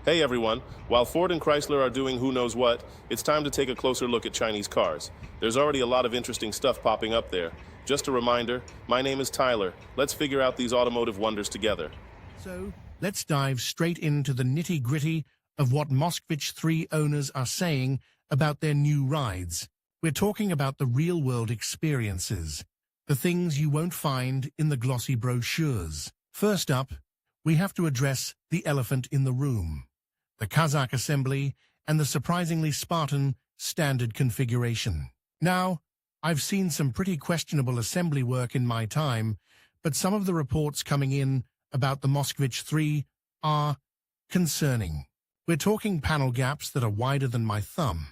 Hey everyone, while Ford and Chrysler are doing who knows what, it's time to take a closer look at Chinese cars. There's already a lot of interesting stuff popping up there. Just a reminder, my name is Tyler. Let's figure out these automotive wonders together. So, let's dive straight into the nitty-gritty of what Moskvich 3 owners are saying about their new rides. We're talking about the real-world experiences, the things you won't find in the glossy brochures. First up, we have to address the elephant in the room: the Kazakh assembly and the surprisingly Spartan standard configuration. Now, I've seen some pretty questionable assembly work in my time, but some of the reports coming in about the Moskvich 3 are concerning. We're talking panel gaps that are wider than my thumb,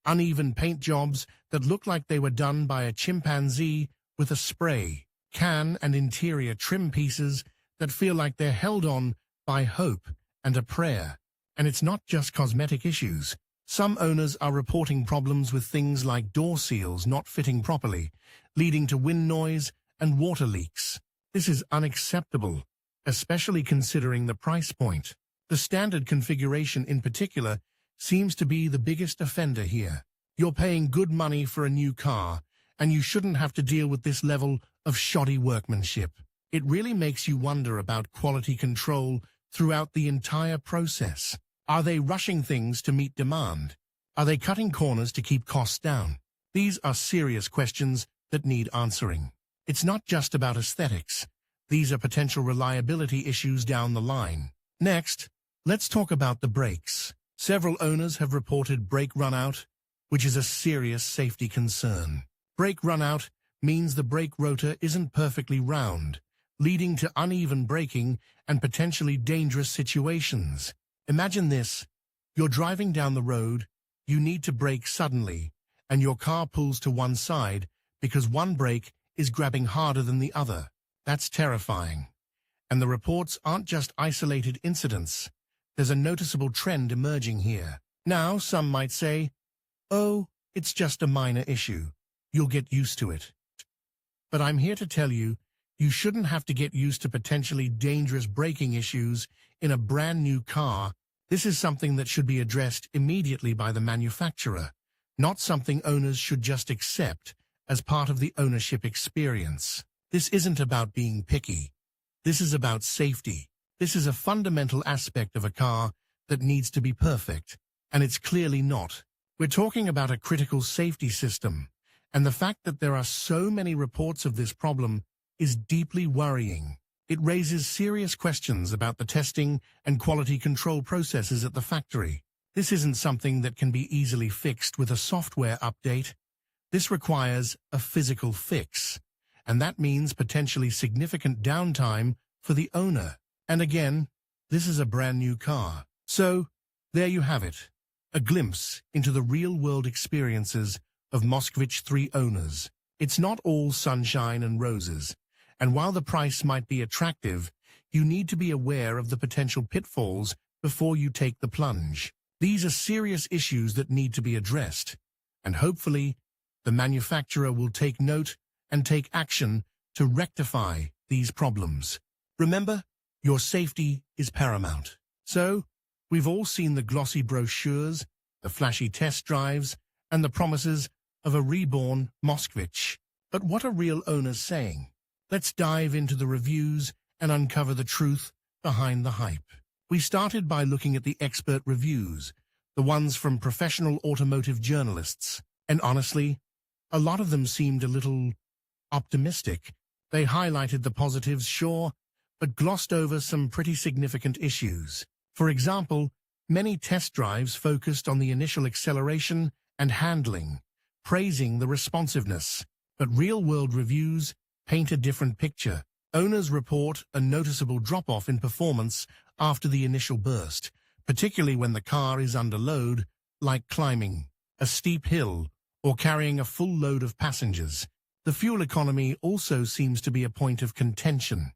uneven paint jobs that look like they were done by a chimpanzee with a spray can, and interior trim pieces that feel like they're held on by hope and a prayer. And it's not just cosmetic issues. Some owners are reporting problems with things like door seals not fitting properly, leading to wind noise and water leaks. This is unacceptable, especially considering the price point. The standard configuration in particular seems to be the biggest offender here. You're paying good money for a new car, and you shouldn't have to deal with this level of shoddy workmanship. It really makes you wonder about quality control throughout the entire process. Are they rushing things to meet demand? Are they cutting corners to keep costs down? These are serious questions that need answering. It's not just about aesthetics. These are potential reliability issues down the line. Next, let's talk about the brakes. Several owners have reported brake runout, which is a serious safety concern. Brake runout means the brake rotor isn't perfectly round, leading to uneven braking and potentially dangerous situations. Imagine this: you're driving down the road, you need to brake suddenly, and your car pulls to one side because one brake is grabbing harder than the other. That's terrifying. And the reports aren't just isolated incidents. There's a noticeable trend emerging here. Now, some might say, oh, it's just a minor issue. You'll get used to it. But I'm here to tell you, you shouldn't have to get used to potentially dangerous braking issues in a brand new car. This is something that should be addressed immediately by the manufacturer, not something owners should just accept as part of the ownership experience. This isn't about being picky. This is about safety. This is a fundamental aspect of a car that needs to be perfect, and it's clearly not. We're talking about a critical safety system, and the fact that there are so many reports of this problem is deeply worrying. It raises serious questions about the testing and quality control processes at the factory. This isn't something that can be easily fixed with a software update. This requires a physical fix, and that means potentially significant downtime for the owner. And again, this is a brand new car. So, there you have it, a glimpse into the real-world experiences of Moskvich 3 owners. It's not all sunshine and roses, and while the price might be attractive, you need to be aware of the potential pitfalls before you take the plunge. These are serious issues that need to be addressed, and hopefully, the manufacturer will take note and take action to rectify these problems. Remember, your safety is paramount. So, we've all seen the glossy brochures, the flashy test drives, and the promises of a reborn Moskvich. But what are real owners saying? Let's dive into the reviews and uncover the truth behind the hype. We started by looking at the expert reviews, the ones from professional automotive journalists, and honestly, a lot of them seemed a little optimistic. They highlighted the positives, sure, but glossed over some pretty significant issues. For example, many test drives focused on the initial acceleration and handling, praising the responsiveness. But real-world reviews paint a different picture. Owners report a noticeable drop-off in performance after the initial burst, particularly when the car is under load, like climbing a steep hill or carrying a full load of passengers. The fuel economy also seems to be a point of contention,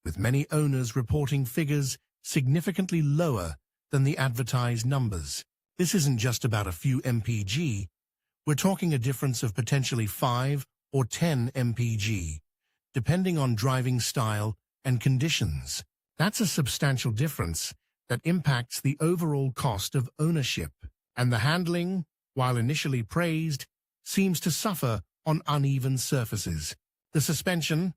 with many owners reporting figures significantly lower than the advertised numbers. This isn't just about a few mpg. We're talking a difference of potentially 5 or 10 mpg, depending on driving style and conditions. That's a substantial difference that impacts the overall cost of ownership. And the handling, while initially praised, seems to suffer on uneven surfaces. The suspension,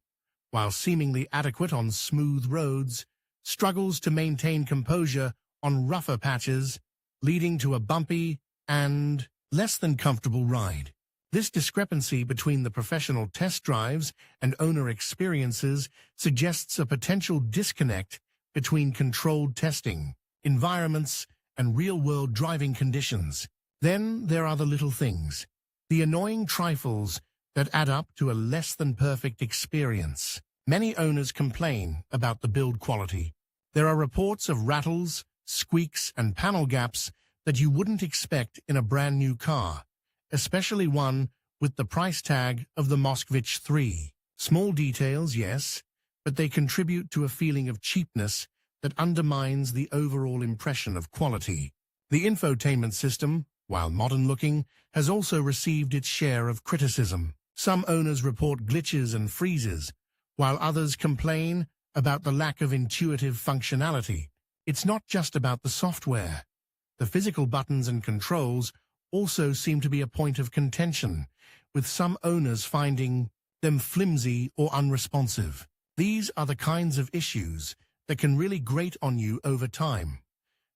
while seemingly adequate on smooth roads, struggles to maintain composure on rougher patches, leading to a bumpy and less than comfortable ride. This discrepancy between the professional test drives and owner experiences suggests a potential disconnect between controlled testing, environments, and real-world driving conditions. Then there are the little things, the annoying trifles that add up to a less-than-perfect experience. Many owners complain about the build quality. There are reports of rattles, squeaks, and panel gaps that you wouldn't expect in a brand-new car, especially one with the price tag of the Moskvich 3. Small details, yes, but they contribute to a feeling of cheapness that undermines the overall impression of quality. The infotainment system, while modern-looking, has also received its share of criticism. Some owners report glitches and freezes, while others complain about the lack of intuitive functionality. It's not just about the software. The physical buttons and controls also seem to be a point of contention, with some owners finding them flimsy or unresponsive. These are the kinds of issues that can really grate on you over time,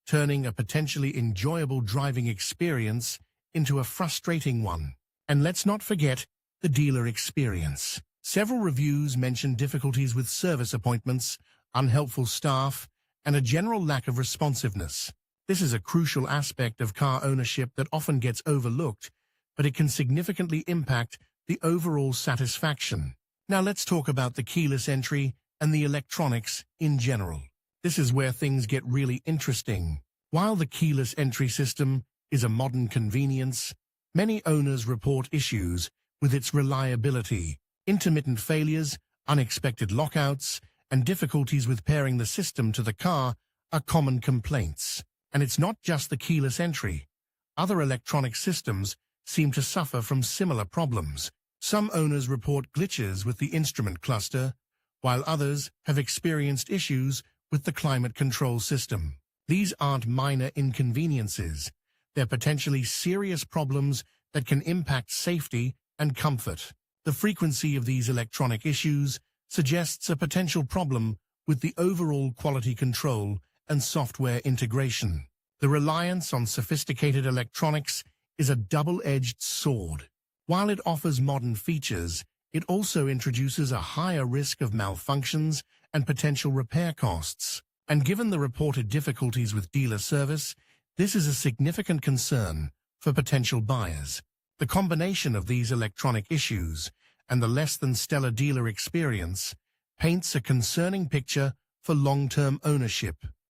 turning a potentially enjoyable driving experience into a frustrating one. And let's not forget the dealer experience. Several reviews mention difficulties with service appointments, unhelpful staff, and a general lack of responsiveness. This is a crucial aspect of car ownership that often gets overlooked, but it can significantly impact the overall satisfaction. Now let's talk about the keyless entry and the electronics in general. This is where things get really interesting. While the keyless entry system is a modern convenience, many owners report issues with its reliability. Intermittent failures, unexpected lockouts, and difficulties with pairing the system to the car are common complaints. And it's not just the keyless entry. Other electronic systems seem to suffer from similar problems. Some owners report glitches with the instrument cluster, while others have experienced issues with the climate control system. These aren't minor inconveniences. They're potentially serious problems that can impact safety and comfort. The frequency of these electronic issues suggests a potential problem with the overall quality control and software integration. The reliance on sophisticated electronics is a double-edged sword. While it offers modern features, it also introduces a higher risk of malfunctions and potential repair costs. And given the reported difficulties with dealer service, this is a significant concern for potential buyers. The combination of these electronic issues and the less-than-stellar dealer experience paints a concerning picture for long-term ownership.